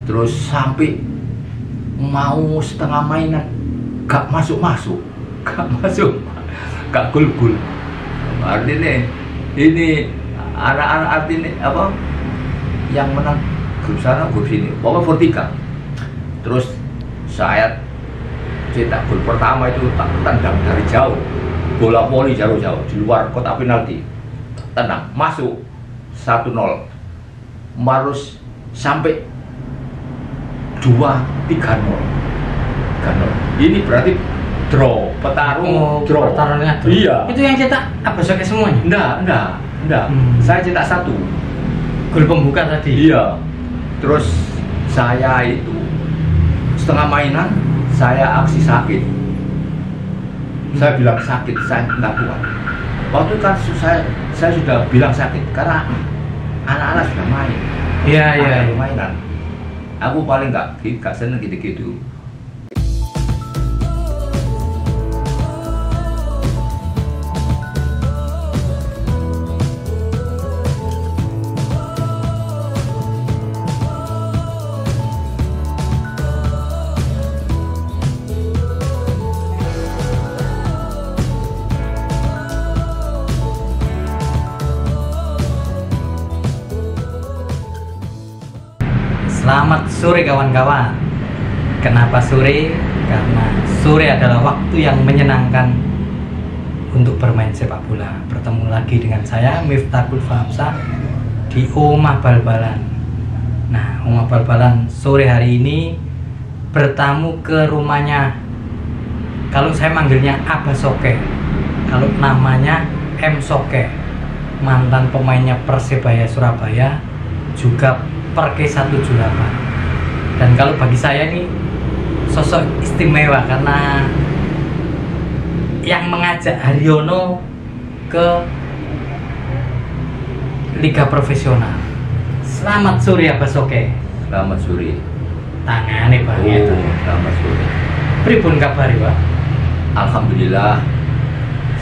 Terus sampai mau setengah mainan gak masuk, gak gol. Artinya ini anak-anak artinya apa yang menang grup sana grup sini, pokoknya vertikal. Terus saya cetak gol pertama itu tak tendang dari jauh, bola voli jauh-jauh di luar kotak penalti, tenang masuk 1-0. Harus sampai 2-3-0. Ini berarti draw, petarung draw. Pertarungannya draw. Iya. Itu yang cetak Abasoke semuanya? Enggak. Saya cetak 1 gol pembuka tadi. Iya. Terus saya itu setengah mainan saya aksi sakit. Saya bilang sakit, saya nggak kuat. Waktu kan saya sudah bilang sakit karena anak-anak sudah main. Iya. Mainan. Aku paling nggak seneng gitu-gitu. Selamat sore kawan-kawan. Kenapa sore? Karena sore adalah waktu yang menyenangkan untuk bermain sepak bola. Bertemu lagi dengan saya Miftahul Fahamsah di Omah Bal-Balan. Nah, Omah Bal-Balan sore hari ini bertamu ke rumahnya. Kalau saya manggilnya Abasoke, kalau namanya M Soke, mantan pemainnya Persebaya Surabaya, juga Perke 178. Dan kalau bagi saya ini sosok istimewa karena yang mengajak Haryono ke liga profesional. Selamat sore Abasoke. Selamat sore. Tangane Bang. Selamat sore. Pripun kabari, Pak? Alhamdulillah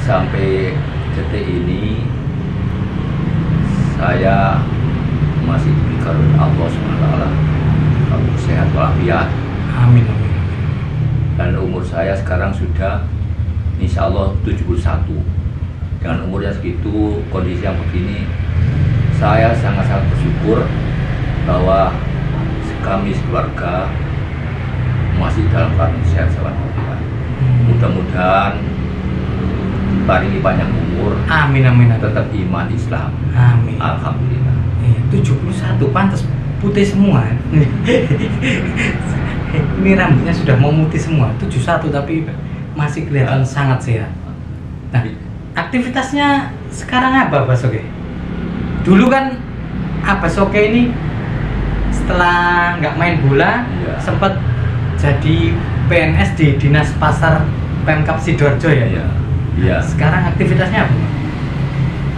sampai detik ini saya masih diberikan Allah SWT sehat walafiat. Amin. Dan umur saya sekarang sudah insya Allah 71. Dengan umur yang segitu, kondisi yang begini, saya sangat-sangat bersyukur bahwa kami sekeluarga masih dalam keadaan sehat walafiat. Mudah-mudahan diparingi panjang umur. Amin. Tetap iman Islam. Amin. Alhamdulillah. 71 pantas putih semua. Ini rambutnya sudah mau putih semua. 71 tapi masih kelihatan sangat sehat. Nah, aktivitasnya sekarang apa Abasoke? Dulu kan Abasoke ini setelah nggak main bola sempat jadi PNS di Dinas Pasar Pemkab Sidoarjo ya. Iya. Sekarang aktivitasnya apa?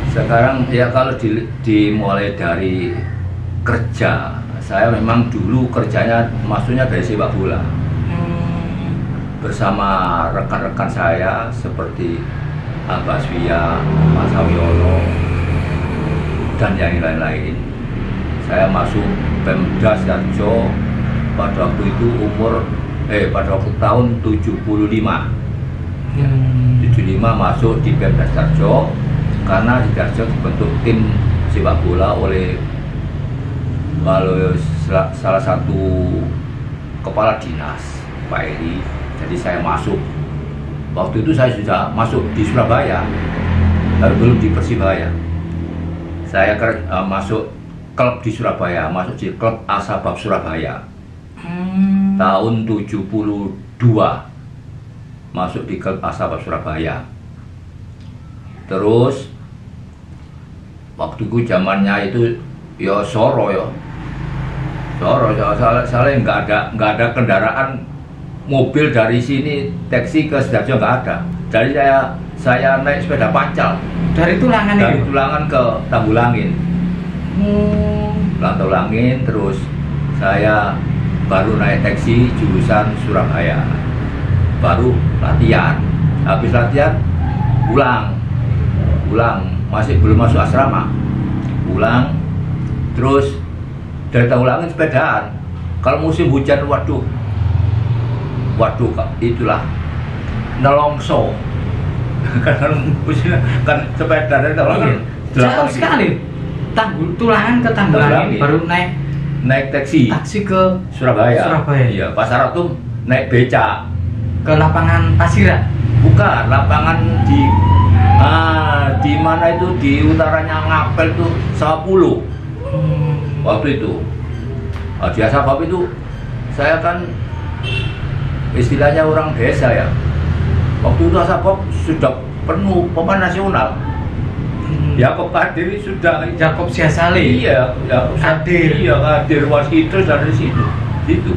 Sekarang ya kalau dimulai dari kerja, saya memang dulu kerjanya maksudnya dari sepak bola. Bersama rekan-rekan saya seperti Abaswia, Mas Sawiono, dan yang lain-lain. Saya masuk Pemda Sidoarjo pada waktu itu pada waktu tahun 75. 75 masuk di Pemda Sidoarjo karena di Sidoarjo dibentuk tim sepak bola oleh salah satu kepala dinas, Pak Eri. Jadi saya masuk. Waktu itu saya sudah masuk di Surabaya, belum di Persibaya. Saya masuk klub di Surabaya, masuk di klub Asabab Surabaya. Tahun 72 masuk di klub Asabab Surabaya. Terus waktu itu zamannya itu ya Soro, soalnya nggak ada kendaraan mobil dari sini taksi ke Sidoarjo nggak ada. Jadi saya naik sepeda pancal dari Tulangan ke Tambulangin. Tambulangin, terus saya baru naik taksi jurusan Surabaya, baru latihan. Habis latihan pulang masih belum masuk asrama, pulang terus dari Tambulangin sepedaan Kalau musim hujan, waduh, itulah nelongso. Kan musim kan sepeda itu kan jauh sekali. Tulangan ke Tanggulangi baru naik taksi ke Surabaya. Iya, Pasar Atom naik becak ke lapangan Pasiran. Bukan, lapangan di mana itu, di utaranya Ngapel tuh, Sawapulu. Waktu itu di Asabab itu saya kan istilahnya orang desa ya. Waktu itu Asabab sudah penuh pemain nasional. Yakob Kadir sudah, Yakob Siasali. Iya, Yakob Kadir. Iya, Kadir Wasidus dari situ. Itu.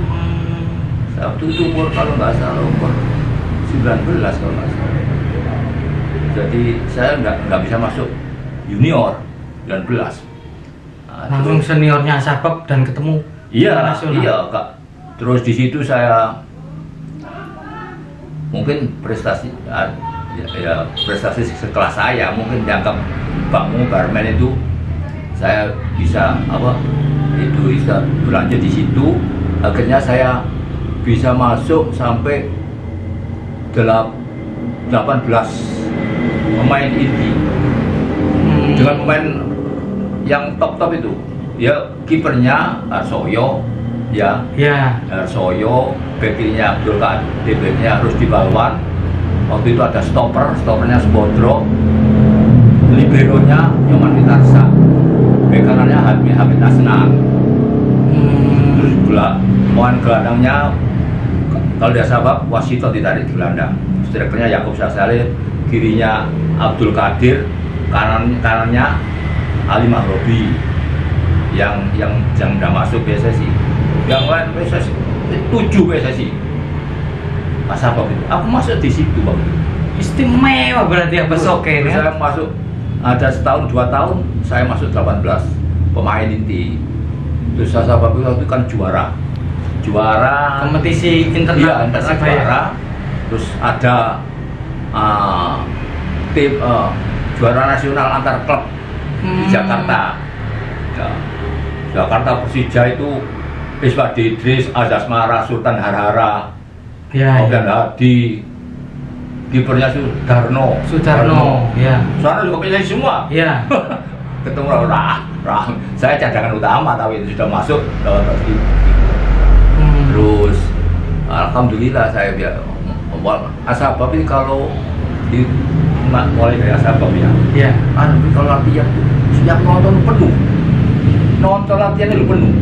Waktu itu umur kalau nggak salah umur 19 kalau nggak salah. Jadi saya nggak bisa masuk junior 19. Langsung seniornya Asabab dan ketemu nasional. Iya Kak. Terus di situ saya mungkin prestasi prestasi sekelas saya, mungkin dianggap bangun Barmen itu saya bisa bisa belanja di situ. Akhirnya saya bisa masuk sampai 18 pemain inti dengan pemain yang top itu. Ya kipernya Arsoyo, Arsoyo, backnya Abdul Qadir, backnya Rusdi Balwan. Waktu itu ada stoppernya Subodro, liberonya Nyoman Witarsa, bek kanannya Hamid Asnan. Terus pemain gelandangnya kalau dia Asabab Wasito ditarik di gelandang. Strikernya Yakob Siasali, kirinya Abdul Qadir, kanannya Ali Mahrobi yang udah masuk PSSI. Yang lain PSSI 7 PSSI. Asabab itu, aku masuk di situ Bang. Istimewa berarti apa soke ya? Saya masuk ada setahun 2 tahun saya masuk 18 pemain inti. Terus Asabab itu kan juara kompetisi internal. Iya, juara. Terus ada tim juara nasional antar klub di Jakarta. Jakarta Persija itu Iswadi Idris, Azaz Mara, Sultan Harhara, Ogan Hadi, kipernya Sudarno, ya. Sudarno juga pilih semua. Iya. Ketemu orang, saya cadangan utama tapi sudah masuk lewat pasti. Terus alhamdulillah saya Asabab ini kalau mulai dari Asabab ya. Iya. Kalau latihan siap nonton penuh. Nonton latihan itu penuh.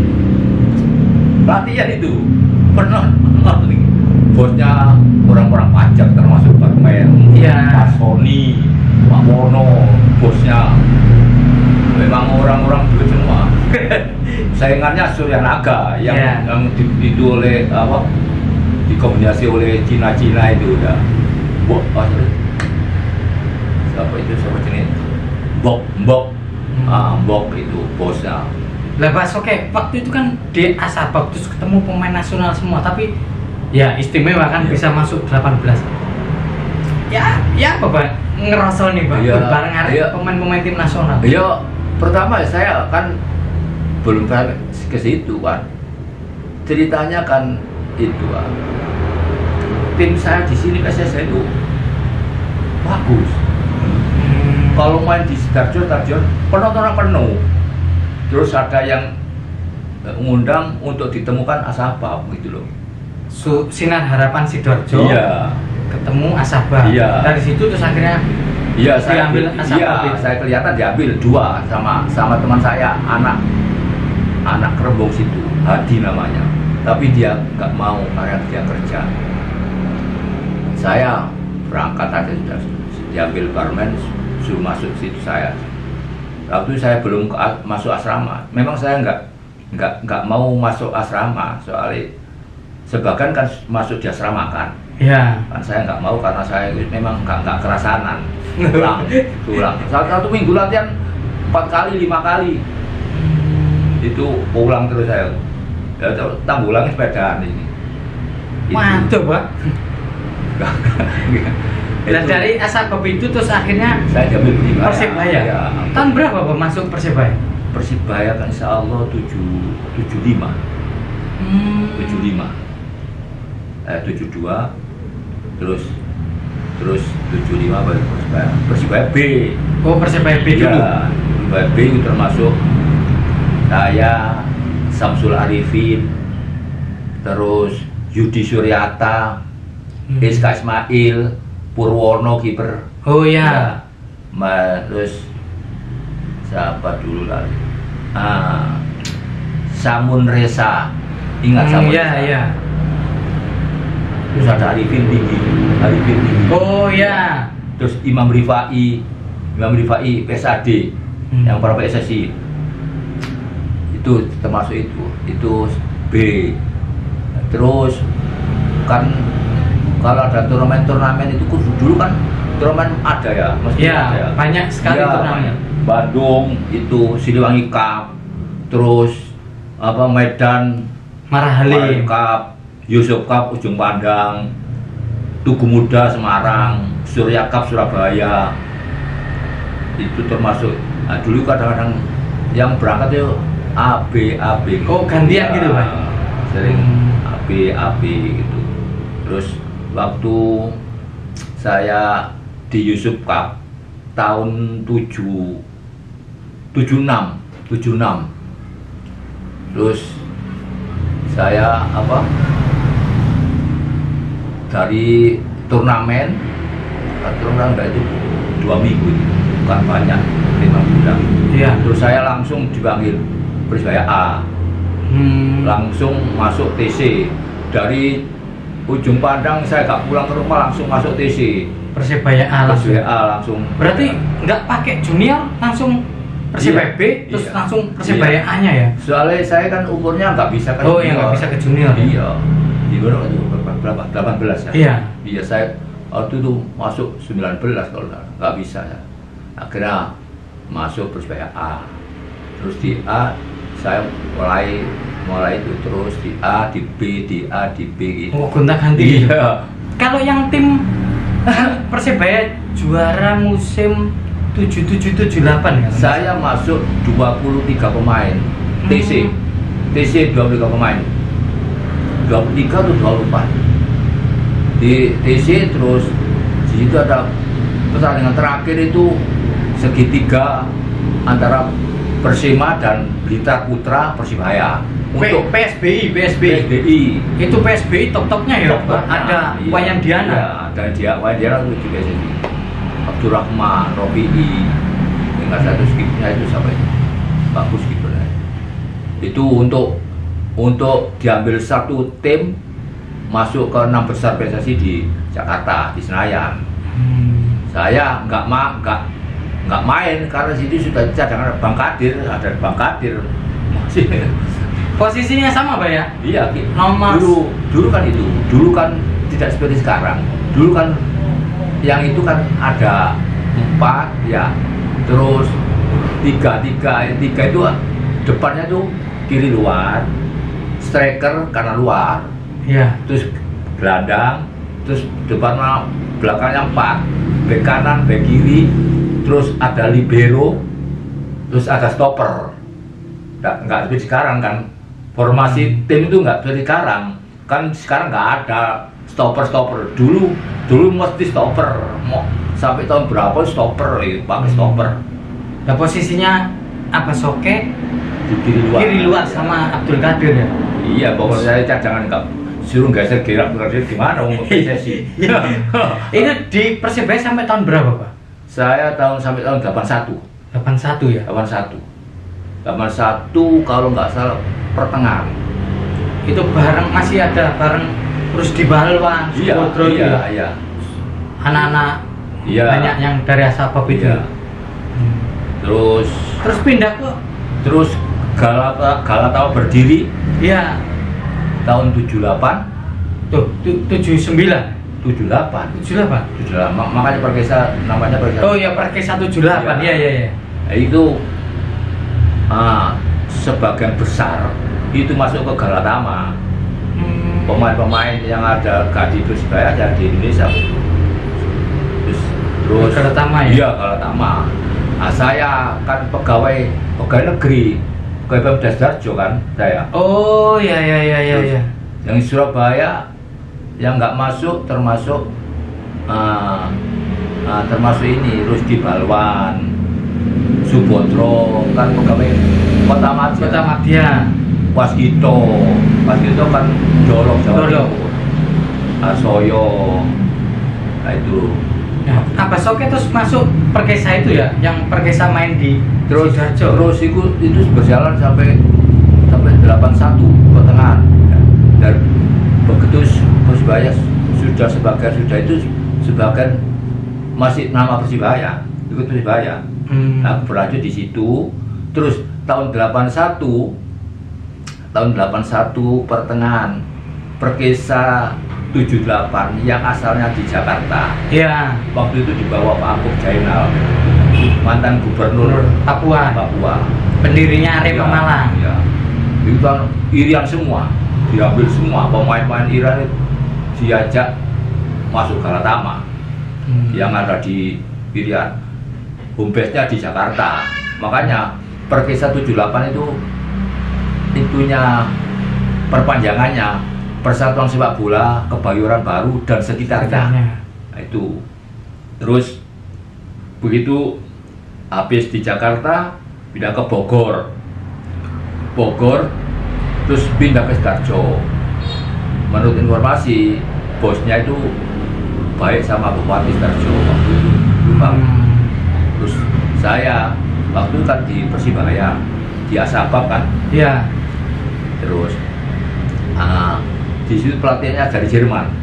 Latihan itu penuh. Bosnya orang-orang pajak termasuk Barmen, Pak Sony, Pak Wono, bosnya memang orang-orang duit semua. Saingannya Suryanaga yang itu oleh dikombinasi oleh Cina itu udah siapa jenis Mbok itu bosnya. Lah Pak Soke, waktu itu kan di Asabab terus ketemu pemain nasional semua, tapi ya istimewa kan bisa masuk 18. Ya Bapak ngerasa nih Pak, bareng pemain-pemain tim nasional. Iya, pertama saya kan belum ke situ kan. Ceritanya kan itu tim saya di sini PSSI itu bagus. Kalau main di Sidoarjo penonton penuh. Terus ada yang mengundang untuk ditemukan Asabab gitu loh. Sinar Harapan Sidoarjo. Iya. Ketemu Asabab. Iya. Dari situ terus akhirnya saya ambil Asabab. Saya kelihatan diambil 2 sama teman saya, anak Kerembong situ, Hadi namanya. Tapi dia nggak mau karena dia kerja. Saya berangkat aja sudah diambil Barmen, suruh masuk situ saya. Waktu saya belum masuk asrama, memang saya nggak mau masuk asrama soalnya sebagian kan masuk di asrama kan. Iya. Kan saya nggak mau karena saya memang nggak kerasanan. Pulang. Satu minggu latihan 4 kali 5 kali. Itu pulang terus saya. Ya Tanggulangi sepedaan ini. Mantap Pak. Dan dari Asabab itu terus akhirnya saya diambil Persibaya. Ya. Tahun berapa Pak masuk Persibaya? Persibaya kan insya Allah 75. 75, 72, terus 75 baru Persibaya B. Oh, Persibaya B dulu. Ya, Persibaya B itu termasuk saya, Samsul Arifin, terus Yudi Suryata, Iska Ismail, Purwono kiper. Oh ya. Terus siapa dulu lagi? Samun Resa, ingat Samun Iya, Resa? iya. Terus ada Arifin Tinggi. Oh ya. Terus Imam Rifai PSAD, yang para PSSI. Itu termasuk itu B. Terus kan kalau ada turnamen itu dulu kan turnamen ada ya, mesti ya, ada ya. Banyak sekali ya, turnamen. Bandung itu Siliwangi Cup, terus Medan Marahalim Cup, Yusuf Cup Ujung Pandang, Tugu Muda Semarang, Surya Cup Surabaya. Itu termasuk. Nah, dulu kadang-kadang yang berangkat itu AB. Oh, gantian gitu, Pak. Sering AB gitu. Terus waktu saya di Yusuf Cup tahun 76. Terus saya dari turnamen itu 2 minggu, bukan banyak, 5 bulan. Iya. Terus saya langsung dipanggil Persibaya A. Langsung masuk TC. Dari Ujung Pandang saya gak pulang ke rumah, langsung masuk TC. Persibaya A langsung. Persibaya A langsung. Berarti nggak pakai junior, langsung Persibaya B, terus langsung Persibaya A-nya ya? Soalnya saya kan umurnya nggak bisa kan. Oh iya, nggak bisa ke junior. Iya. Di berapa? 18 ya? Iya. Iya, saya waktu itu masuk 19 kalau nggak bisa ya. Akhirnya masuk Persibaya A. Terus di A saya mulai itu terus di A, di B, di A, di B gitu. Oh, gonta-ganti. Iya. Kalau yang tim Persibaya juara musim 77-78 kan? Saya masuk 23 pemain. TC 23 pemain. 23 atau 24. Di TC terus di situ ada pertandingan terakhir itu segitiga antara Persema dan Blitar Putra Persibaya. Untuk PSBI. Itu PSBI top-topnya ya, Pak? Ada iya, Wayan Diana. Iya, ada Wayan Diana itu di PSBI. Abdurrahman, Robi'i, dengan satu skipnya itu sampai bagus gitu lah. Itu untuk diambil satu tim masuk ke 6 besar PSSI di Jakarta, di Senayan. Saya nggak main karena situ sudah cadangan Bang Kadir, ada Bang Kadir. Posisinya sama, Pak ya? Iya, nomor dulu kan tidak seperti sekarang. Dulu kan yang itu kan ada 4 ya, terus 3 itu depannya tuh kiri luar, striker kanan luar, ya, terus gelandang, terus depannya belakangnya 4, bek kanan, bek kiri, terus ada libero, terus ada stopper. Nggak seperti sekarang kan, formasi tim itu nggak seperti sekarang kan. Sekarang nggak ada stopper. Dulu mesti stopper, mau sampai tahun berapa stopper pakai stopper. Nah, posisinya apa, Soke Di kiri luar sama Abdul Qadir ya? Iya, pokoknya saya cadangan nggak suruh geser gerak gimana mau PSSI. Itu di Persibaya sampai tahun berapa, Pak? Saya sampai tahun 81. 81 ya? 81 kalau nggak salah pertengahan. Itu masih ada bareng terus di Balwan, Supotro, iya. Anak-anak banyak yang dari Asabab itu. Iya. Terus pindah ke Galata berdiri. Iya. Tahun 78. Tuh, 79. 78. Makanya Perkesa namanya Perkesa. Oh iya, Perkesa 78. Iya. Itu sebagian besar itu masuk ke Galatama. Pemain-pemain yang ada di Persibaya ada di Indonesia. Terus Galatama ya? Iya, Galatama. Nah, saya kan pegawai negeri ke Pemda Sidoarjo kan saya. Oh ya. Yang di Surabaya yang nggak masuk termasuk termasuk ini Rusdi Balwan, Subodro kan pegawai Kota Madya. Waskito kan Dolok Jawa Timur. Soyo, nah itu. Nah, Abah Soke terus masuk Perkesa itu ya, yang Perkesa main di Sidoarjo. Terus itu berjalan sampai 81 pertengahan. Dan begitu Persibaya sudah itu sebagian masih nama Persibaya, ikut Persibaya. Nah, berlanjut di situ. Terus tahun 81 pertengahan Perkesa 78 yang asalnya di Jakarta. Iya. Waktu itu dibawa Pak Akub Jainal, mantan gubernur Papua. Pendirinya Arema Malang. Ya. Itu kan Irian semua, diambil semua pemain-pemain Irian diajak masuk Galatama. Yang ada di Irian. Home base-nya di Jakarta. Makanya Perkesa 78 itu itunya perpanjangannya Persatuan Sepak Bola Kebayoran Baru dan sekitarnya. Nah, itu terus begitu habis di Jakarta pindah ke Bogor terus pindah ke Sidoarjo. Menurut informasi bosnya itu baik sama Bupati Sidoarjo waktu itu. Terus saya waktu kan di Persibaya di Asabak kan. Iya. Terus di situ pelatihnya dari Jerman.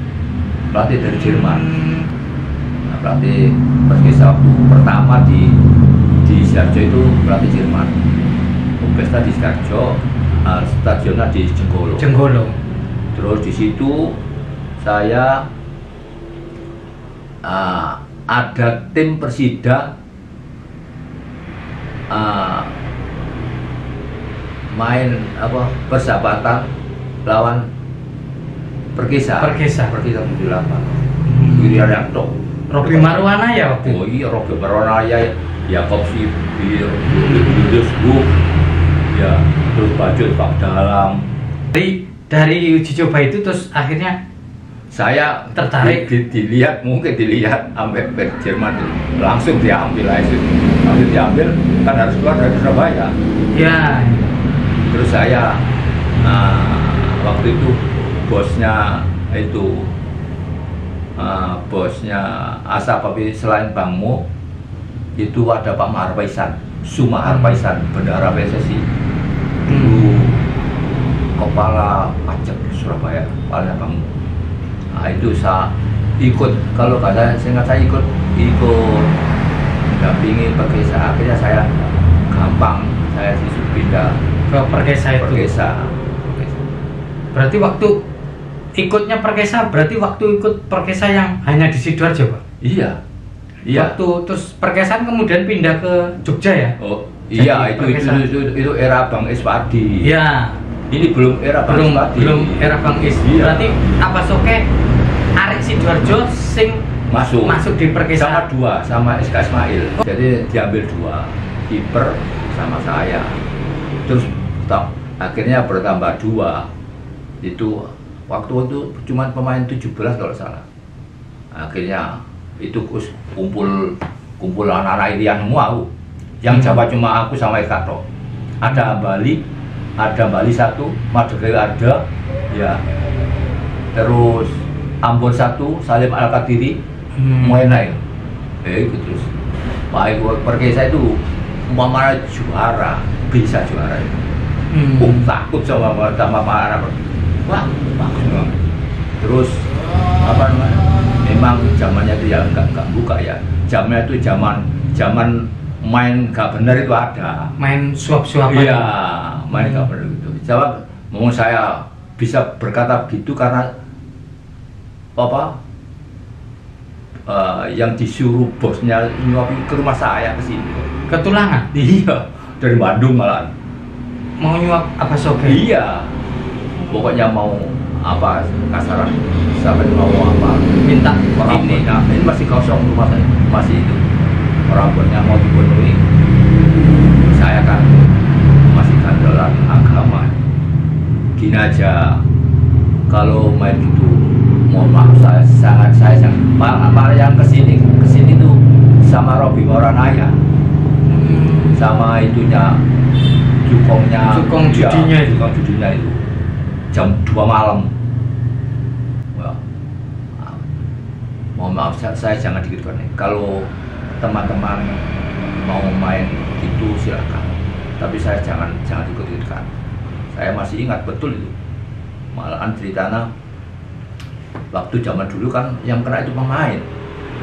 Nah, pelatih Perkesa waktu pertama di Sidoarjo itu pelatih Jerman. Pesta di Sidoarjo, stadionnya di Jenggolo. Terus di situ saya ada tim Persida main persahabatan lawan Perkesa 78. Wiriaryanto, Robi Marwana ya waktu. Oh iya, Robi Marwana ya, Yakob Sibir, Yudus Buk, ya, terus Bajut Pak Dalam. Dari uji coba itu terus akhirnya saya tertarik. Dilihat sampai Jerman langsung diambil kan harus keluar dari Surabaya. Ya. Terus saya waktu itu bosnya Asap, tapi selain Bang Mo itu ada Pak Mahar Paisan, Sumahar Paisan, bendahara PSSI dulu, kepala pajak Surabaya, kepala Bang Mo. Nah, itu saya ikut, kalau nggak saya ikut mendampingi Perkesa. Akhirnya saya gampang, saya pindah ke Perkesa itu. Berarti waktu ikutnya Perkesa, berarti waktu ikut Perkesa yang hanya di Sidoarjo, Pak? Iya. Waktu terus Perkesa kemudian pindah ke Jogja ya? Oh iya, itu era Bang Iswadi. Iya. Ini belum era Bang Iswadi. Belum era Bang Is. Iya. Berarti apa Soke arek Sidoarjo sing masuk di Perkesa sama SK Ismail. Jadi diambil 2, kiper sama saya. Terus akhirnya bertambah 2. Itu waktu itu cuma pemain 17 kalau salah. Akhirnya itu kumpul anak-anak Irian semua. Yang Jawa cuma aku sama Eka toh. Ada Bali 1, Madegel ada, ya. Terus Ambon 1, Salim Al-Qadiri, Muenai. Gitu terus. Baik Perkesa itu umpamanya juara, bisa juara itu. Takut sama Pak Arab. Wah, bagus banget. Terus apa namanya? Memang zamannya itu ya nggak buka ya. Zamannya itu zaman main nggak benar itu ada. Main suap-suapan. Iya, main nggak benar gitu. Jawab, mau saya bisa berkata gitu karena yang disuruh bosnya nyuapin ke rumah saya ke sini. Ketulangan? Iya, dari Bandung malah. Mau nyuap apa Soke? Iya. Pokoknya mau apa kasaran sampai mau apa minta orang ini masih kosong rumah saya, masih itu orang punya mau dipenuhi, saya kan masih kandel gini aja, kalau main gitu mohon maaf saya sangat malah yang kesini tuh sama Robby Moranaya, sama itunya Cukong judinya itu. Cukong judinya itu jam 2 malam. Wah, mohon maaf saya jangan dikit-dikit. Kalau teman-teman mau main gitu silakan, tapi saya jangan dikit-dikit. Saya masih ingat betul itu, malahan ceritanya waktu zaman dulu kan yang kena itu pemain.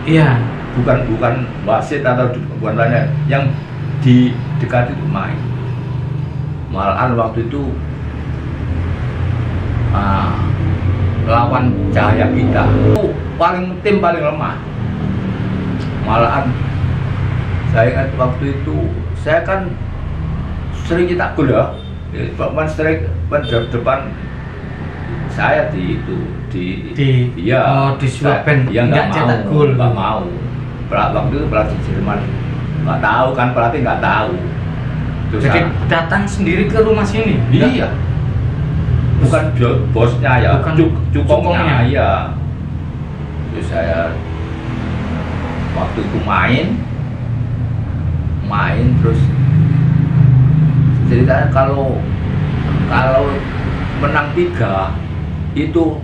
Iya. Bukan wasit atau bukan lainnya, yang di dekat itu pemain. Malahan waktu itu lawan Cahaya kita tim paling lemah. Malahan saya ingat waktu itu saya kan sering cetak gol ya. Paman strike depan saya di disuapin dia nggak cetak gol. Nggak mau. Waktu itu pelatih Jerman nggak tahu kan, pelatih nggak tahu. Terus jadi datang sendiri ke rumah sini? Iya. Bukan bosnya ya, Cukongnya ya. Terus saya waktu itu main terus ceritanya kalau menang 3 itu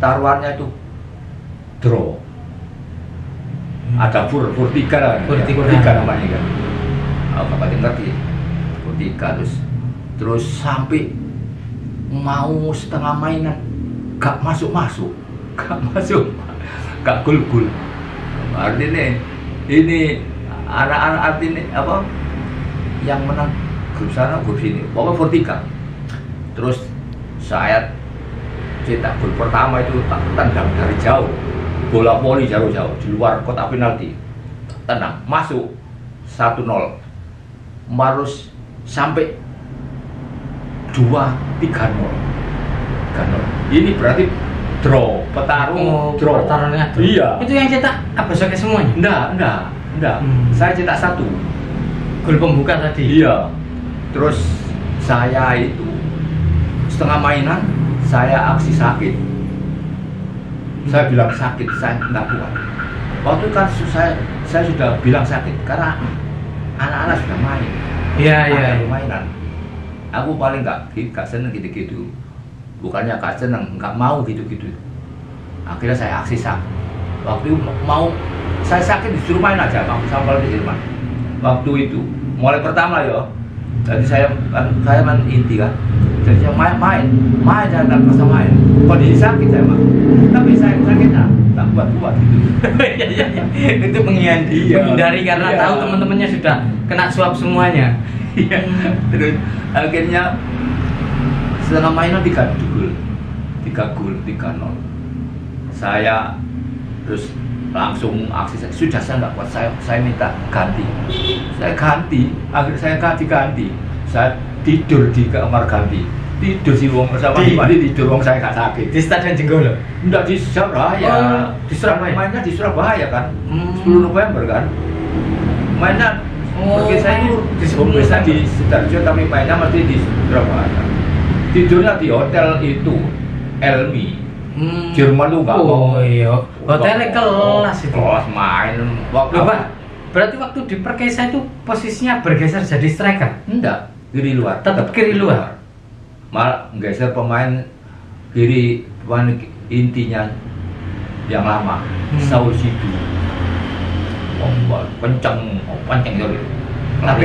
taruhannya itu draw. Ada fur 3 lah, fur 3 namanya kan. Bapak ngerti fur 3 terus sampai mau setengah mainan gak masuk, gak gol. Artinya ini anak-anak artinya apa yang menang grup sana grup sini, pokoknya fur 3. Terus saya cetak gol pertama itu tendang dari jauh, bola voli jauh-jauh di luar kotak penalti, tendang masuk 1-0. Harus sampai 2-3-0. Ini berarti draw, petarung draw. Pertarungannya draw. Iya. Itu yang cetak apa soalnya semuanya? Enggak. Saya cetak 1 gol pembuka tadi. Iya. Terus saya itu setengah mainan saya aksi sakit. Saya bilang sakit, saya nggak kuat. Waktu kan saya sudah bilang sakit karena anak-anak sudah main. Iya. Mainan. Aku paling nggak seneng gitu-gitu. Bukannya nggak seneng, nggak mau gitu-gitu. Akhirnya saya aksi sakit. Waktu mau saya sakit disuruh main aja sama di Jerman. Waktu itu mulai pertama ya. Jadi saya main inti kan. Jadi saya main saya nggak bisa main. Kondisi sakit saya mah. Tapi saya sakitnya tak kuat gitu. Iya. Itu menghindari karena tahu teman-temannya sudah kena suap semuanya. Iya. Terus akhirnya setengah mainan 3 gol 3-0. Saya terus langsung aksi sudah saya nggak kuat, saya minta ganti. Saya ganti, akhirnya saya ganti. Saya tidur di kamar ganti. Tidur si wong sama di tidur wong saya nggak sakit. Di Stadion Jenggolo? Enggak, di Surabaya. Di Surabaya. Mainnya di Surabaya kan. 10 November kan. Mainnya saya itu biasa di Sidoarjo tapi mainnya mesti di Surabaya. Tidurnya di hotel itu Elmi. Jerman tuh nggak mau. Oh iya, hotelnya kelas itu. Kelas main. Berarti waktu di Perkesa itu posisinya bergeser jadi striker? Enggak, kiri luar. Tetap kiri luar. Malah geser pemain kiri, pemain intinya yang lama, Saul Sidu. Kenceng jadi. Tapi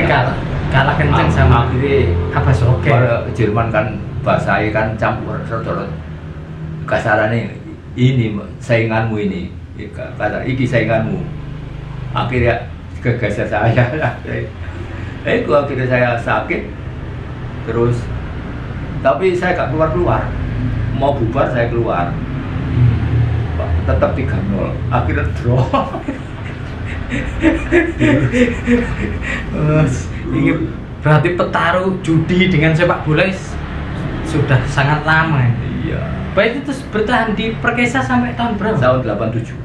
kalah kenceng sama akhirnya apa Soke? Jerman kan bahasanya kan campur saudara. Kasarannya ini sainganmu ini, kata iki sainganmu. Akhirnya kegeser saya. Itu akhirnya saya sakit terus, tapi saya gak keluar. Mau bubar saya keluar. Tetap 3-0. Akhirnya draw. Ini berarti petarung judi dengan sepak bola sudah sangat lama. Iya. Baik itu bertahan di Perkesa sampai tahun berapa? Tahun 87.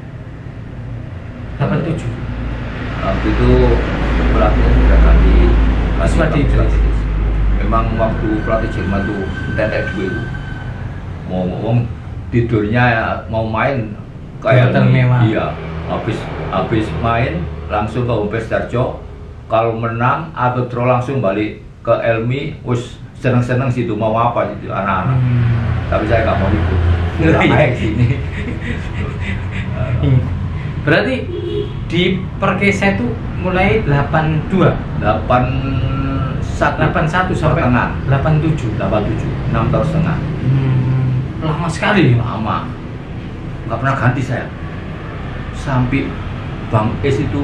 87. Waktu itu pelatihnya sudah ganti. memang waktu pelatih Jerman tuh tetek duit mau ngomong tidurnya ya, mau main kayak hotel mewah. Iya, habis main langsung ke Umpes Darjo, kalau menang atau draw langsung balik ke Elmi, us seneng-seneng situ mau apa gitu anak-anak. Tapi saya nggak mau ikut. Naik sini. Berarti di Perkesa itu mulai 82, 81 sampai 87, 6 tahun setengah. Lama sekali. Lama. Nggak pernah ganti saya. Sampai Bang Es itu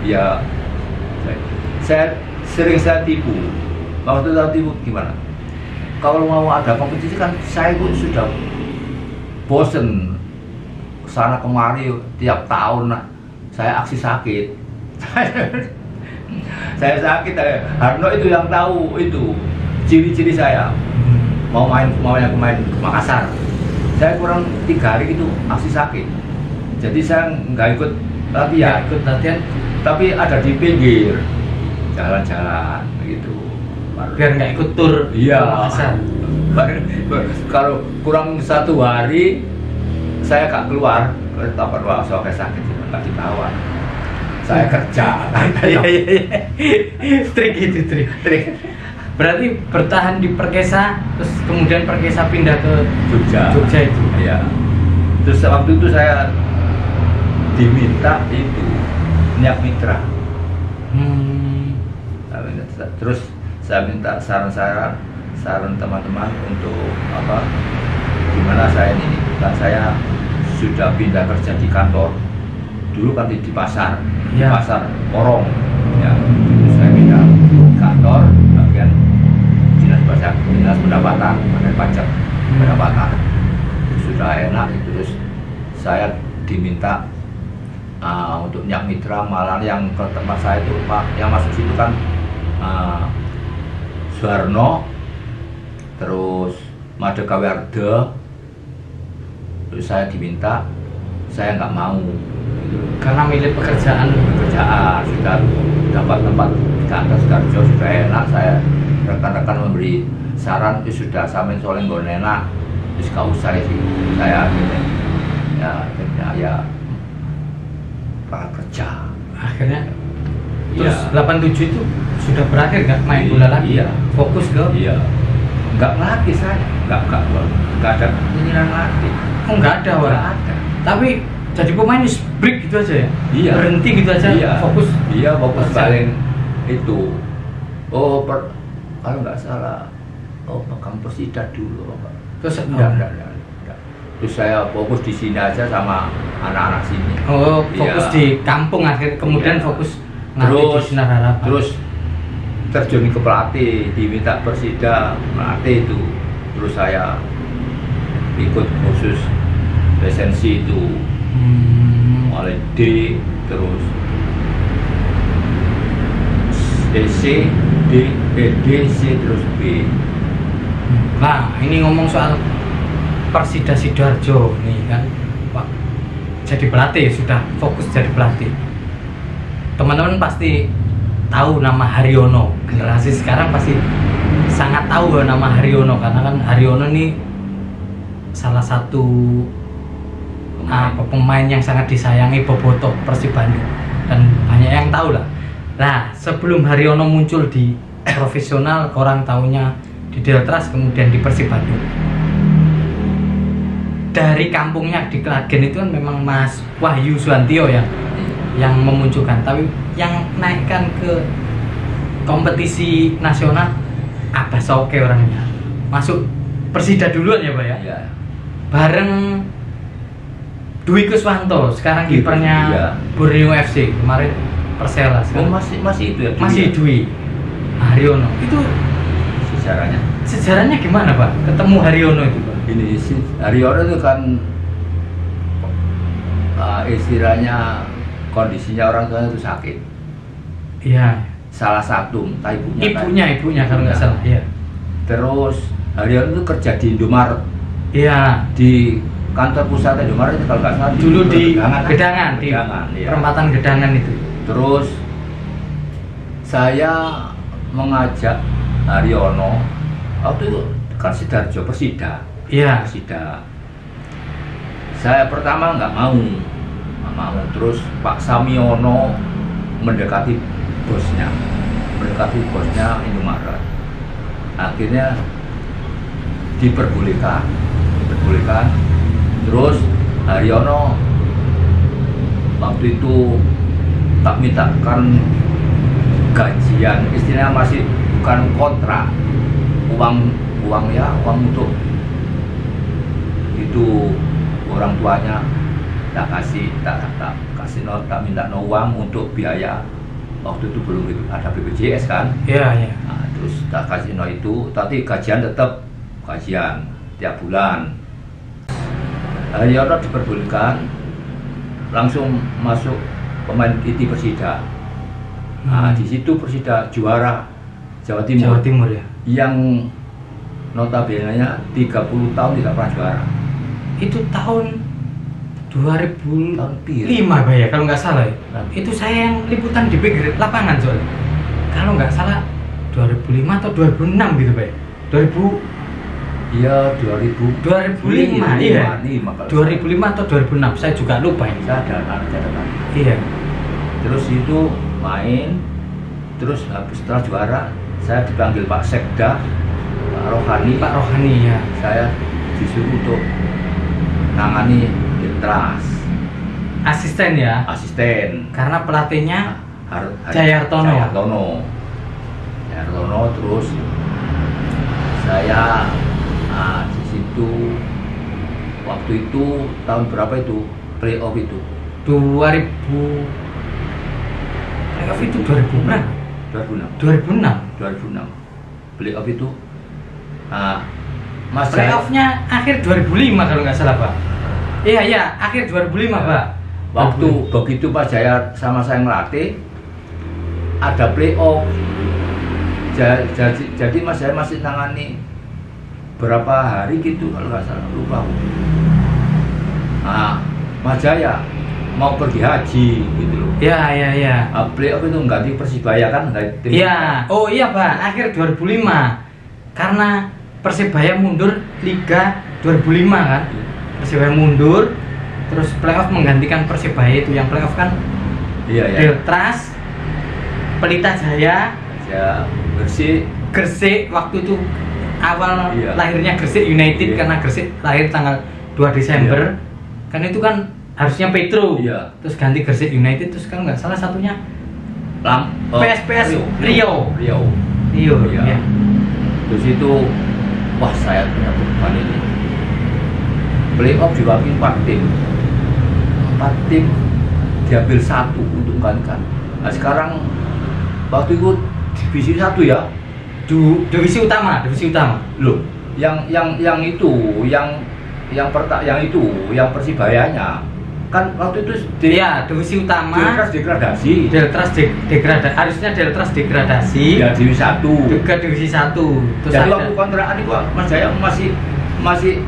ya saya sering tipu. Waktu itu tipu gimana? Kalau mau ada kompetisi kan saya itu sudah bosen sana kemari tiap tahun saya aksi sakit. Saya sakit, Harno itu yang tahu itu ciri-ciri saya. Mau yang main ke Makassar, saya kurang 3 hari itu aksi sakit. Jadi saya nggak ikut latihan, tapi ada di pinggir jalan-jalan begitu. Biar nggak ikut tur. Iya. Makassar. Kalau kurang 1 hari saya nggak keluar, tapan wah soalnya sakit nggak ditawar. Saya kerja. Trik itu trik. Berarti bertahan di Perkesa, terus kemudian Perkesa pindah ke Jogja itu. Iya. Terus waktu itu saya diminta itu Nyak Mitra. Terus saya minta saran teman-teman untuk apa? Gimana saya ini? Kan saya sudah pindah kerja di kantor. Dulu kan di pasar, di pasar Porong. Ya, saya pindah kantor, bagian dinas pendapatan, pakai pajak pendapatan. Sudah enak, terus saya diminta untuk Nyak Mitra, malah yang ke tempat saya itu Pak, yang masuk situ kan Suharno, terus Made Kawarda. Terus saya diminta, saya nggak mau gitu. Karena milih pekerjaan sudah dapat tempat di kantor Sidoarjo sudah enak. Saya rekan-rekan memberi saran, itu sudah sampai soalnya nggak enak, terus gak usah sih. Saya akhirnya ya kerja. Akhirnya terus 87 itu sudah berakhir nggak main bola lagi? Iya. Fokus ke? Iya. Nggak lagi saya, nggak ada keinginan lagi. Oh, nggak ada, nggak ada. Tapi jadi pemain break gitu aja ya? Iya. Berhenti gitu aja? Iya. Fokus? Iya, fokus paling itu. Kalau nggak salah, pegang Persida dulu. Terus enggak. Terus saya fokus di sini aja sama anak-anak sini. Oh, fokus di kampung akhirnya, kemudian fokus terus di Sinar Harapan. Terus terjun ke pelatih, diminta Persida pelatih itu. Terus saya ikut khusus lisensi itu mulai D, terus DC, D, C, terus B. Nah, ini ngomong soal Persida Sidoarjo nih kan, Pak. Jadi pelatih, sudah fokus jadi pelatih. Teman-teman pasti tahu nama Haryono. Generasi sekarang pasti sangat tahu nama Haryono, karena kan Haryono ini salah satu pemain yang sangat disayangi bobotoh Persib Bandung, dan banyak yang tahu lah. Nah, sebelum Haryono muncul di profesional, orang taunya di Deltras, kemudian di Persib Bandung. Dari kampungnya di Klagen itu kan memang Mas Wahyu Suantio yang memunculkan, tapi yang naikkan ke kompetisi nasional Abbas Soke orangnya. Masuk Persida duluan ya Pak ya? Iya. Bareng Dwi Kuswanto, sekarang kipernya Borneo FC, kemarin Persela. Masih itu ya? Masih Dwi. Haryono itu sejarahnya gimana Pak? Ketemu Haryono itu Pak? Ini Haryono itu kan istilahnya kondisinya orang tua itu sakit. Iya. Salah satu, entah ibunya kalau nggak salah. Iya. Terus Haryono itu kerja di Indomaret. Iya. Di kantor pusat Indomaret itu kalau nggak salah. Dulu di Gedangan, di iya. perempatan Gedangan itu. Terus saya mengajak Haryono waktu itu kan Sidoarjo Persida. Iya. Persida. Saya pertama nggak mau. Terus Pak Samiono mendekati bosnya Indomaret. Akhirnya diperbolehkan. Terus Haryono waktu itu tak mintakan gajian, istilahnya masih bukan kontrak, uang untuk itu orang tuanya tak minta uang untuk biaya. Waktu itu belum ada BPJS kan. Iya. Nah, terus tak kasih itu, tapi gajian tetap gajian tiap bulan. Haryono diperbolehkan langsung masuk pemain inti Persida. Nah, di situ Persida juara Jawa Timur ya. Yang notabene-nya 30 tahun tidak pernah juara. Itu tahun 2005 Tahun Pak ya, kalau nggak salah ya. Nah. Itu saya yang liputan di pinggir lapangan soalnya. Kalau nggak salah 2005 atau 2006 gitu Pak ya. 2005 iya. 2005 atau 2006 saya juga lupa ini. Saya ada catatan. Iya. Terus itu main, terus habis setelah juara saya dipanggil Pak Sekda, Pak Rohani ya. Saya disuruh untuk nangani Deltras, Asisten. Karena pelatihnya Jayartono. Terus saya di situ waktu itu tahun berapa itu playoff itu? 2000 playoff itu 2006 playoff itu. Mas playoffnya akhir 2005 kalau nggak salah Pak. Iya akhir 2005 Pak. Waktu begitu Pak Jaya sama saya ngelatih ada playoff. Jadi Mas Jaya masih nangani berapa hari gitu kalau nggak salah, lupa aku. Mas Jaya mau pergi haji gitu loh. Iya. Playoff itu nggak di Persibaya kan? Iya. Oh iya Pak, akhir 2005. Karena Persibaya mundur Liga 2005 kan. Persibaya mundur, terus playoff menggantikan Persibaya itu. Yang playoff kan Deltras, Pelita Jaya, Gresik waktu itu awal lahirnya Gresik United karena Gresik lahir tanggal 2 Desember. Kan itu kan harusnya Petro. Terus ganti Gresik United, terus kalau nggak salah satunya PSPS Rio. Ya. Terus itu wah saya punya beban ini. Playoff diwakili 4 tim diambil 1 untuk menggantikan. Nah sekarang waktu itu divisi 1 ya. Divisi utama. Loh, yang Persibayanya kan waktu itu divisi utama. Deltras degradasi. Harusnya Deltras degradasi. Ya divisi 1. Juga divisi 1. Terus jadi waktu kontrakan itu Mas Jaya masih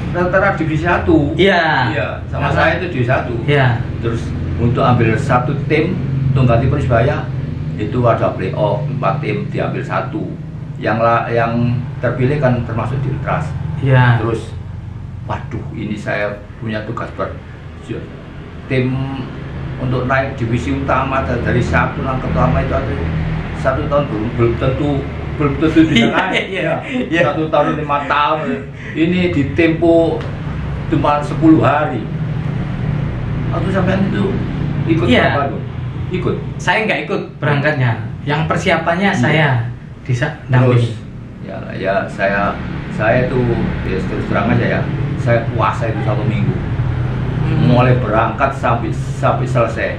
rata-rata divisi 1. Iya. Sama saya itu divisi 1. Iya. Terus untuk ambil 1 tim untuk ganti Persibaya itu ada playoff 4 tim diambil 1. Yang terpilih kan termasuk Deltras. Iya. Terus waduh, ini saya punya tugas berat. Tim untuk naik divisi utama dari 1 ke utama itu ada 1 tahun belum tentu bisa naik. Iya. 1 tahun 5 tahun. Ini ditempo cuma 10 hari. Aku sampai itu ikut apa tuh? Ikut. Saya nggak ikut berangkatnya. Yang persiapannya saya terus ya saya tuh terus terang aja ya. Saya puasa itu 1 minggu. Mulai berangkat sampai selesai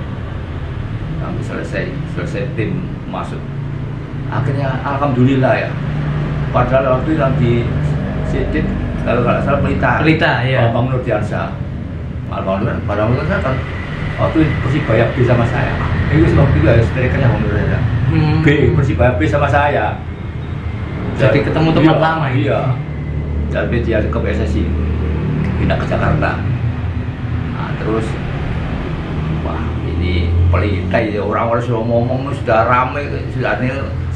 tim masuk. Akhirnya alhamdulillah ya. Padahal waktu itu di Sidit kalau nggak salah Pelita ya. Bang Nurdiansyah. Alhamdulillah pada waktu itu kan waktu Persibaya B sama saya. Itu waktu itu ya strikernya Bang Nurdiansyah. B Persibaya B sama saya. Jadi ketemu teman lama gitu. Iya. Jadi dia ke PSSI pindah ke Jakarta. Nah, terus wah ini Pelita ya, orang-orang sudah ngomong sudah ramai, sudah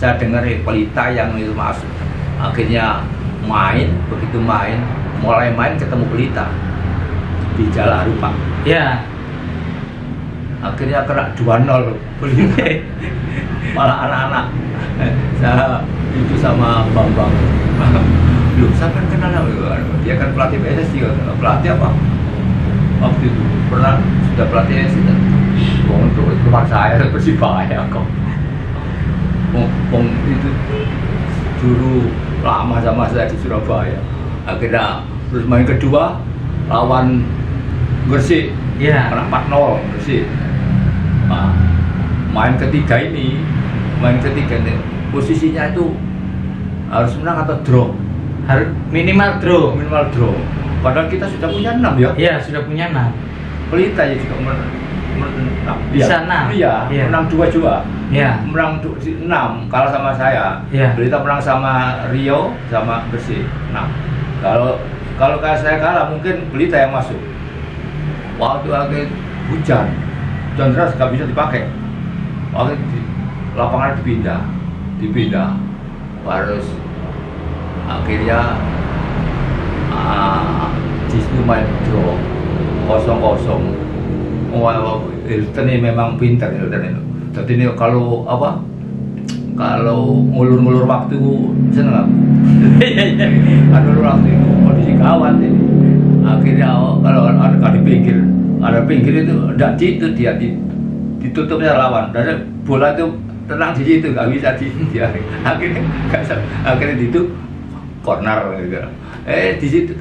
saya dengar Pelita yang itu masuk. Akhirnya begitu mulai main ketemu Pelita di Jalan Harupa. Ya. Akhirnya kena 2-0 Pelita. Malah anak-anak saya itu sama Bambang. Belum saya kan kenal dia kan pelatih PSSI, pelatih apa? Waktu itu sudah pelatih PSSI kan. Untuk tempat saya Persibaya kok. Itu dulu lama sama saya di Surabaya. Akhirnya terus main kedua lawan Gresik, menang 4-0 Gresik. Nah, main ketiga ini posisinya itu harus menang atau draw. Harus minimal draw. Padahal kita sudah punya 6 ya. Iya, sudah punya 6. Pelita ya juga bisa 6. Iya, menang 2 juga. Iya. Menang 6 kalah sama saya. Iya. Pelita menang sama Rio sama Gresik 6. Kalau saya kalah mungkin Pelita yang masuk. Waktu akhir hujan deras nggak bisa dipakai. Waktu lapangan dipindah. Harus akhirnya di situ main draw 0-0. Hilton ini memang pintar Hilton itu. Jadi ini kalau ngulur waktu seneng aku. Ngulur waktu itu kondisi kawan ini. Akhirnya kalau ada pinggir itu tidak itu dia ditutupnya lawan. Dan bola itu tenang di situ nggak bisa dia. Akhirnya itu corner gitu. Di situ.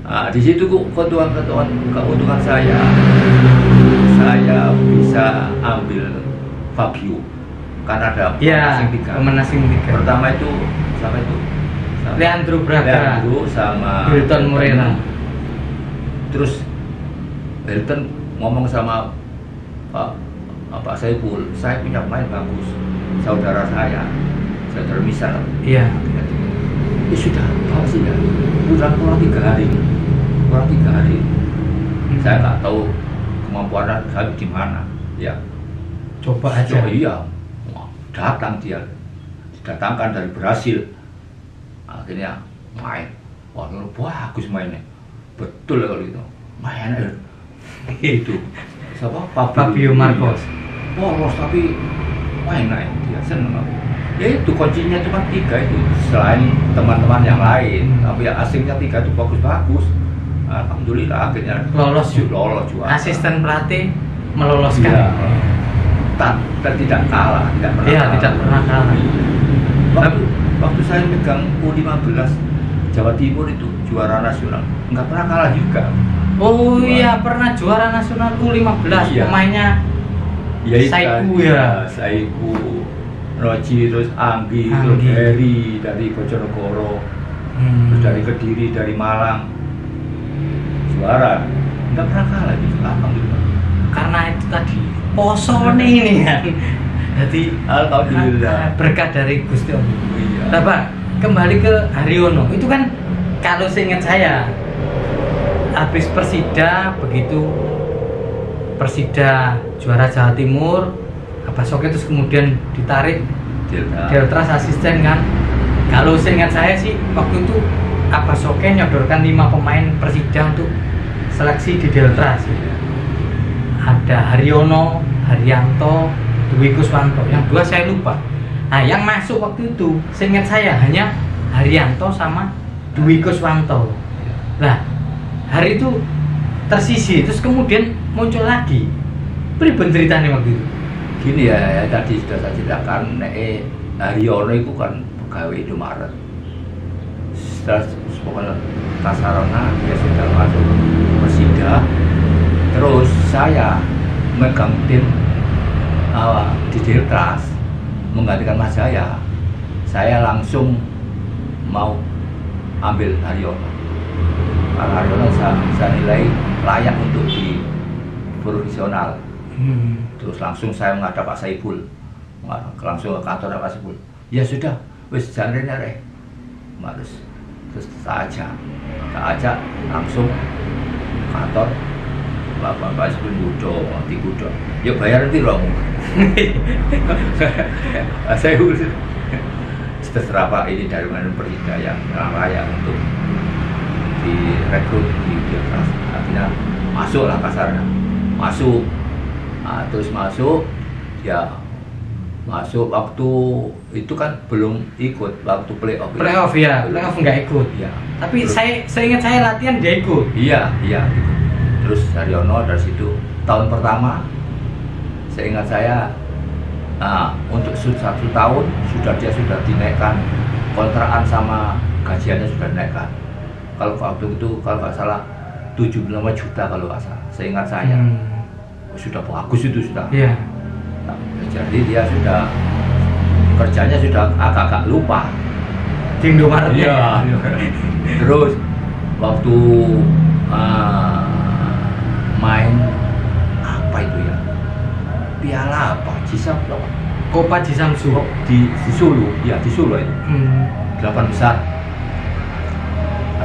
Di situ keuntungan saya bisa ambil Fabio karena ada pemain asing tiga. Pertama itu sama Leandro Braga, sama Hilton Moreno. Terus Hilton ngomong sama Pak Saiful, saya punya pemain bagus, saudara misal. Iya. Sudah, apa sih ya? Kurang 3 hari. Saya nggak tahu kemampuan saya di mana. Ya. Coba aja. Iya. Datang dia, didatangkan dari Brasil. Akhirnya main. Wah, bagus mainnya. Betul kalau itu. Main itu. Siapa? Fabio Marcos. Polos tapi main dia seneng. Ya itu kuncinya cuma 3 itu, selain teman-teman yang lain, tapi yang asingnya 3 itu bagus-bagus. Alhamdulillah akhirnya lolos juga. Asisten pelatih meloloskan. Ya, tidak kalah, tidak pernah. Iya, tidak pernah kalah. Waktu saya megang U15 Jawa Timur itu juara nasional, nggak pernah kalah juga. Oh iya, pernah juara nasional U15. Iya. Pemainnya Saiku, Roji, terus Anggi, terus Heri dari Bojonegoro, terus dari Kediri, dari Malang, juara, nggak pernah kalah gitu, alhamdulillah. Karena itu tadi posone ini kan, jadi alhamdulillah berkat dari Gusti Allah. Iya. Nah, Pak, kembali ke Haryono, itu kan kalau seingat saya habis Persida juara Jawa Timur, Soke terus kemudian ditarik Deltras asisten kan. Kalau seingat saya sih waktu itu Soke nyodorkan 5 pemain Persida untuk seleksi di Deltras. Ada Haryono, Haryanto, Dwi Kuswanto, yang 2 saya lupa. Nah, yang masuk waktu itu seingat saya hanya Haryanto sama Dwi Kuswanto. Nah, hari itu tersisi, terus kemudian muncul lagi. Pripun ceritanya waktu itu? Gini ya, tadi sudah saya ceritakan, Haryono itu kan pegawai Indomaret. Setelah Kasarona dia sudah masuk Persida. Terus saya megang tim di Deltras menggantikan Mas Jaya. Saya langsung mau ambil Haryono. Karena Haryono saya nilai layak untuk di profesional. Terus langsung saya menghadap Pak Saiful, langsung ke kantor Pak Saiful. Ya sudah, wis jangan rek. Terus saya ajak langsung kantor Bapak Saiful Gudo. Ya bayar nanti loh. Saiful terserah Pak ini dari mana Persida yang layak untuk direkrut di Deltras. Akhirnya masuklah kasarnya, masuk. Nah, terus masuk, ya masuk waktu itu kan belum ikut waktu playoff. Playoff ya, playoff nggak ikut. Ya. Tapi Terus, seingat saya latihan dia ikut. Iya, iya. Terus Haryono dari situ tahun pertama, seingat saya, untuk 1 tahun dia sudah dinaikkan kontrakan sama gajiannya sudah dinaikkan. Kalau waktu itu kalau nggak salah 75 juta kalau nggak salah, seingat saya. Sudah bagus itu sudah. Iya. Nah, jadi dia sudah kerjanya sudah agak-agak lupa. Di Indomaret. Iya. Terus waktu main apa itu ya? Piala apa? Cisam apa? Copa Cisamsu di Solo, ya di Solo itu. 8 besar.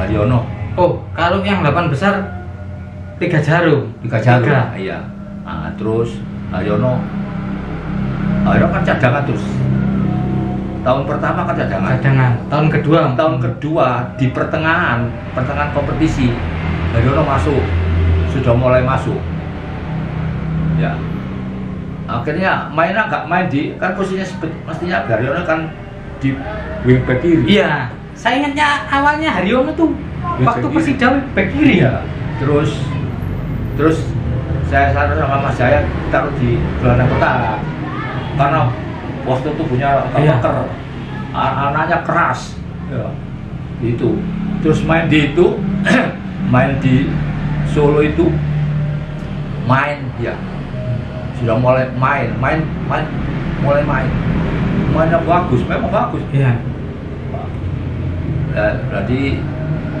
Haryono. Oh, kalau yang 8 besar 3 jarum. 3 jarum. Iya. Nah, terus Haryono kan cadangan terus. Tahun pertama kan cadangan. Tahun kedua di pertengahan kompetisi Haryono sudah mulai masuk. Ya. Akhirnya nggak main di kan posisinya mestinya Haryono kan di wingback kiri. Iya. Saya ingatnya awalnya Haryono tuh waktu Persida back kiri. Iya. Terus saya saran sama Mas Jaya taruh di gelandang kota karena waktu itu punya keker, anaknya keras, ya. Itu terus main di itu main di Solo itu ya sudah mulai mainnya bagus, memang bagus. Iya. Jadi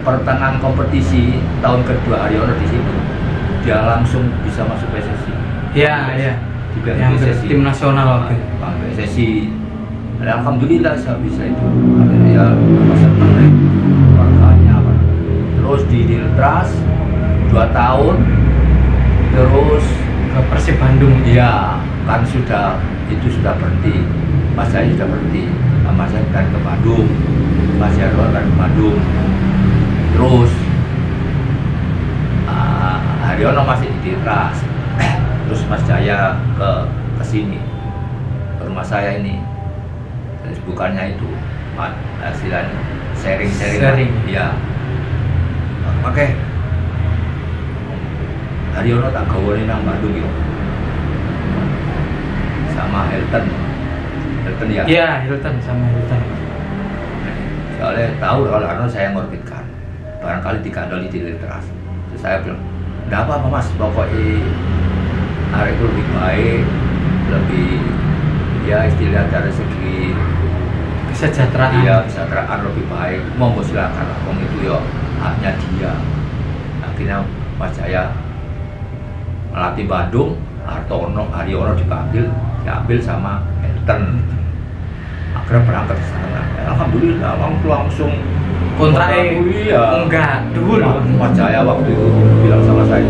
pertengahan kompetisi tahun kedua Haryono di situ dia langsung bisa masuk PSSI. Iya. Di PSSI. Tim nasional waktu itu. PSSI. Alhamdulillah saya bisa itu. Ya senang warganya apa. Terus di Deltras 2 tahun. Terus ke Persib Bandung. Iya, kan sudah berhenti. Mas saya sudah berhenti. Mas saya kan ke Bandung. Mas Jarwo kan ke Bandung. Terus Haryono masih di Deltras. Terus Mas Jaya ke sini, ke rumah saya ini. Dan bukannya itu hasilnya sharing. Iya. Oke. Haryono tak gawone nang Bandung yo. Sama Hilton ya. Iya, Hilton sama Hilton. Soalnya tahu kalau Haryono saya ngorbitkan. Barangkali dikandoli di Deltras. Terus saya bilang, "Enggak apa-apa Mas, pokoknya hari itu lebih baik, lebih ya istilah dari segi kesejahteraan. Iya, kesejahteraan lebih baik. Monggo silakan, wong itu ya haknya dia." Akhirnya Mas Jaya melatih Bandung, Haryono diambil sama Hilton. Akhirnya berangkat ke sana. Alhamdulillah, langsung kontraknya enggak dulu. Mas Jaya waktu itu bilang sama saya,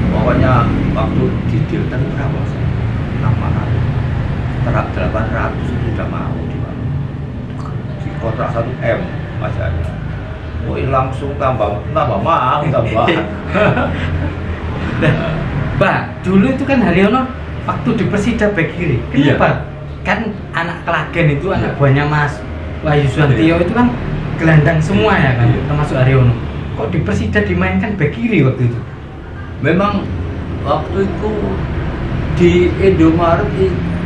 pokoknya waktu di Hilton berapa sih? 800 itu sudah mau di kontrak 1 M Mas Jaya. Oh, langsung tambah mau. Pak, dulu itu kan Haryono waktu di Persida back kiri. Kenapa? Iya. Kan anak Klagen itu anak buahnya Mas Wahyu Suantio itu kan gelandang semua ya kan, termasuk Haryono. Kok di Persida dimainkan back kiri waktu itu? Memang waktu itu di Indomaret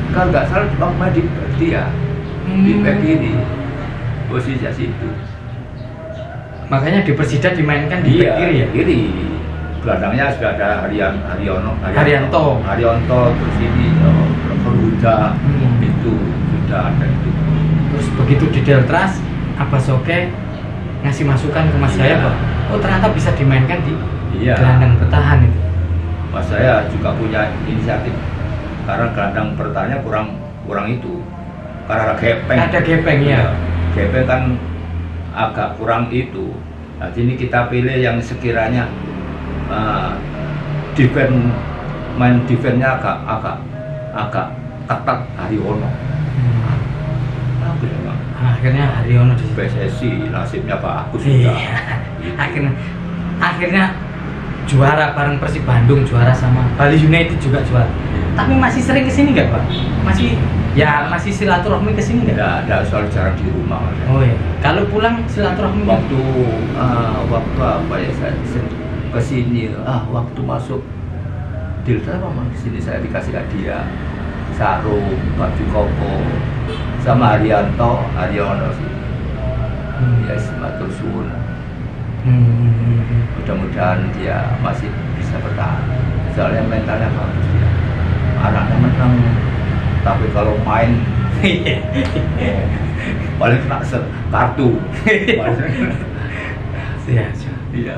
kalau nggak salah main di dia di back kiri posisi situ. Makanya di Persida dimainkan di back kiri ya? Kiri. Gelandangnya sudah ada Haryanto terus ini Peruda itu sudah ada itu. Terus begitu di Deltras, Abbas Soke ngasih masukan ke Mas Jaya kok. Oh ternyata bisa dimainkan di gelandang bertahan itu. Mas saya juga punya inisiatif karena gelandang bertahannya kurang itu. Karena ada gepeng. Ada gepeng ya. Gepeng kan agak kurang itu. Nah, ini kita pilih yang sekiranya main defense-nya agak ketat Haryono. bagus memang. Akhirnya Haryono di PSSI nasibnya bagus iya. juga. Akhirnya juara bareng Persib Bandung, juara sama Bali United juga juara. Tapi masih sering kesini nggak Pak? Masih silaturahmi kesini nggak? Ada soal jarang di rumah. Oh iya. Kalau pulang silaturahmi waktu apa ya saya kesini waktu masuk Dilta memang kesini saya dikasih hadiah sarung, baju koko sama Haryono sih. Ya matur suwun. Mudah-mudahan dia masih bisa bertahan. Soalnya mentalnya bagus dia. Anaknya menang, tapi kalau main paling kena kartu. Iya.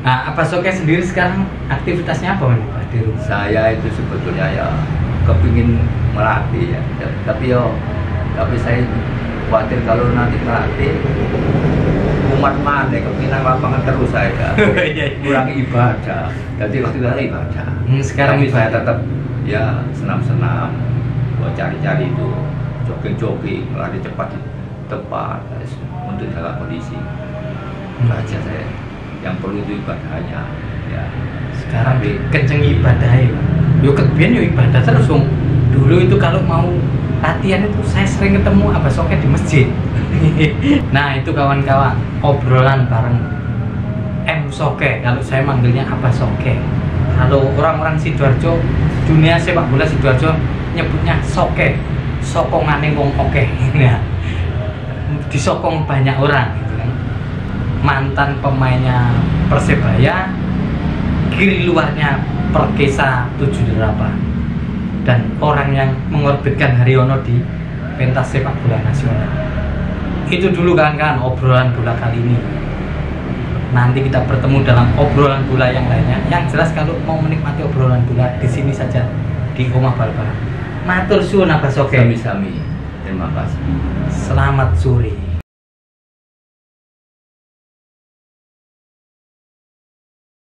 Nah, Abah Soke sendiri sekarang aktivitasnya apa Pak di rumah? Saya itu sebetulnya ya kepingin melatih ya, tapi saya khawatir kalau nanti melatih umat mana kepingin lapangan terus saya kurang ibadah. Jadi waktu itu ibadah. Sekarang tapi saya tetap ya senam-senam, cari-cari itu jogging, lari cepat di tempat untuk jaga kondisi. Baca saya yang perlu itu ibadahnya ya. Sekarang kenceng ibadah ya yo kebian yo ibadah terus dong. Dulu itu kalau mau latihan itu saya sering ketemu Abah Soke di masjid. Nah itu kawan-kawan obrolan bareng M Soke, kalau saya manggilnya Abah Soke. Kalau orang-orang Sidoarjo, dunia sepak bola Sidoarjo nyebutnya Soke, sokongane wong oke. Nah, disokong banyak orang gitu kan. Mantan pemainnya Persebaya, kiri luarnya Perkesa 78, dan orang yang mengorbitkan Haryono di pentas sepak bola nasional. Itu dulu kawan-kawan obrolan bola kali ini. Nanti kita bertemu dalam obrolan bola yang lainnya. Yang jelas kalau mau menikmati obrolan bola di sini saja di Omah Bal-balan. Matur suwun Abah Soke. Sami-sami. Terima kasih. Selamat sore.